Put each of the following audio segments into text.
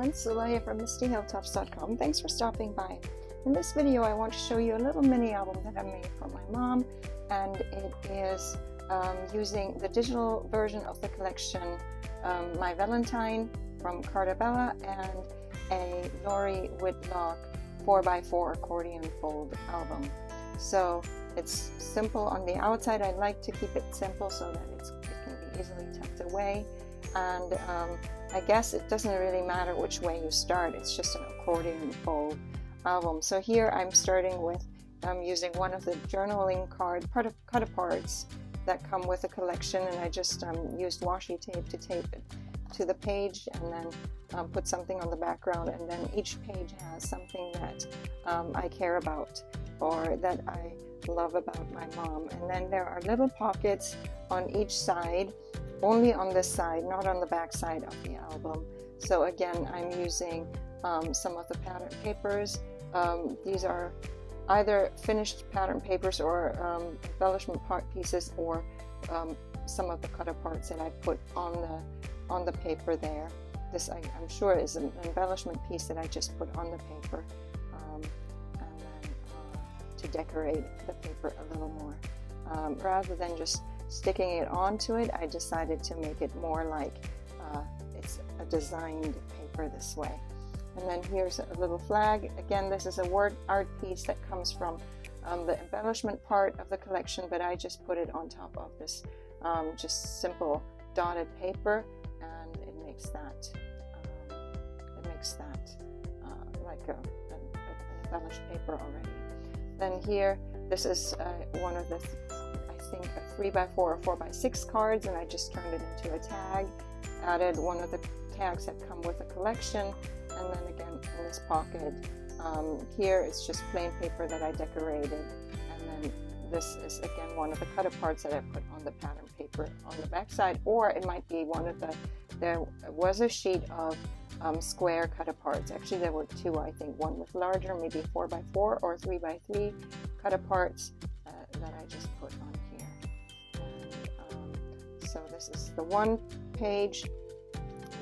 everyone, Sula here from MistyHilltops.com. Thanks for stopping by. In this video I want to show you a little mini album that I made for my mom, and it is using the digital version of the collection My Valentine from Carta Bella and a Lori Whitlock 4x4 accordion-fold album. So it's simple on the outside. I like to keep it simple so that it can be easily tucked away, and I guess it doesn't really matter which way you start. It's just an accordion-fold album. So here I'm starting with using one of the journaling card cut-aparts that come with a collection, and I just used washi tape to tape it to the page, and then put something on the background, and then each page has something that I care about or that I love about my mom. And then there are little pockets on each side, only on this side, not on the back side of the album. So again, I'm using some of the pattern papers. These are either finished pattern papers or embellishment part pieces, or some of the cut aparts that I put on the paper there. This I'm sure is an embellishment piece that I just put on the paper, and then to decorate the paper a little more. Rather than just sticking it onto it, I decided to make it more like it's a designed paper this way. And then here's a little flag. Again, this is a word art piece that comes from the embellishment part of the collection, but I just put it on top of this just simple dotted paper, and it makes that like an embellished paper already. Then here, this is one of the, I think, a 3x4 or 4x6 cards, and I just turned it into a tag, added one of the tags that come with a collection, and then again in this pocket here it's just plain paper that I decorated, and then this is again one of the cut aparts that I put on the pattern paper on the back side, or it might be one of there was a sheet of square cut aparts. Actually there were two, I think, one with larger, maybe 4x4 or 3x3 cut aparts that I just put on here. And, so this is the one page,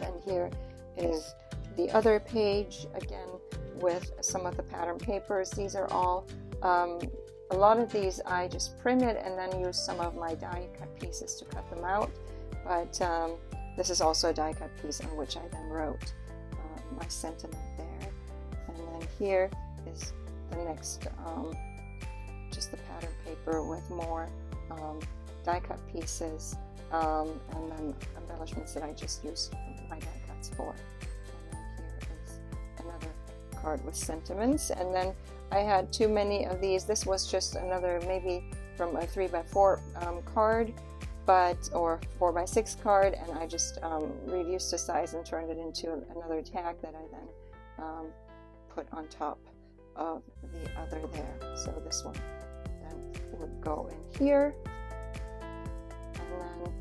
and here is the other page, again with some of the pattern papers. These are all, a lot of these I just printed and then used some of my die cut pieces to cut them out, but this is also a die cut piece on which I then wrote my sentiment there. And then here is the next, just the pattern paper with more die cut pieces, and then embellishments that I just used my die cuts for. Card with sentiments. And then I had too many of these. This was just another, maybe from a 3x4 card, or 4x6 card, and I just reduced the size and turned it into another tag that I then put on top of the other there. So this one then would go in here, and then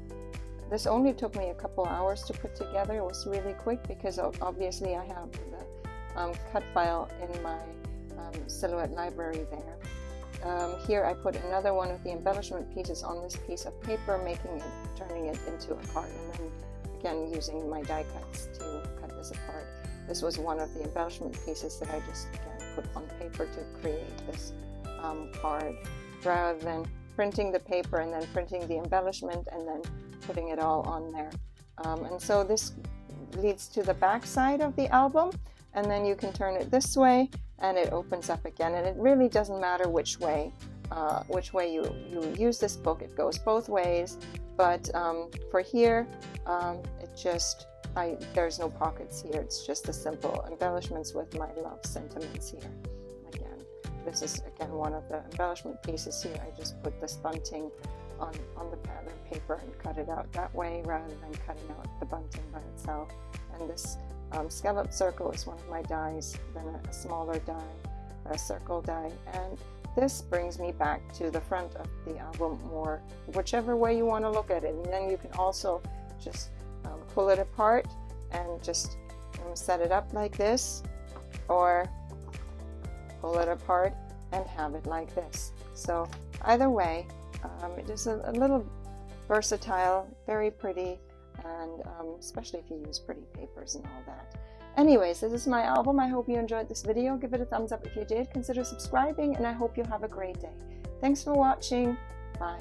this only took me a couple hours to put together. It was really quick because obviously I have the cut file in my silhouette library there. Here I put another one of the embellishment pieces on this piece of paper, turning it into a card, and then again using my die cuts to cut this apart. This was one of the embellishment pieces that I just again put on paper to create this card, rather than printing the paper and then printing the embellishment and then putting it all on there. And so this leads to the back side of the album, and then you can turn it this way and it opens up again, and it really doesn't matter which way you use this book. It goes both ways, but for here there's no pockets here. It's just the simple embellishments with my love sentiments here. Again, this is again one of the embellishment pieces here. I just put this bunting on the pattern paper and cut it out that way rather than cutting out the bunting by itself. And this scallop circle is one of my dies, then a smaller die, a circle die, and this brings me back to the front of the album, or whichever way you want to look at it. And then you can also just pull it apart and just set it up like this, or pull it apart and have it like this. So either way, it is a little versatile, very pretty, and especially if you use pretty papers and all that. Anyways, this is my album. I hope you enjoyed this video. Give it a thumbs up if you did. Consider subscribing, and I hope you have a great day. Thanks for watching. Bye.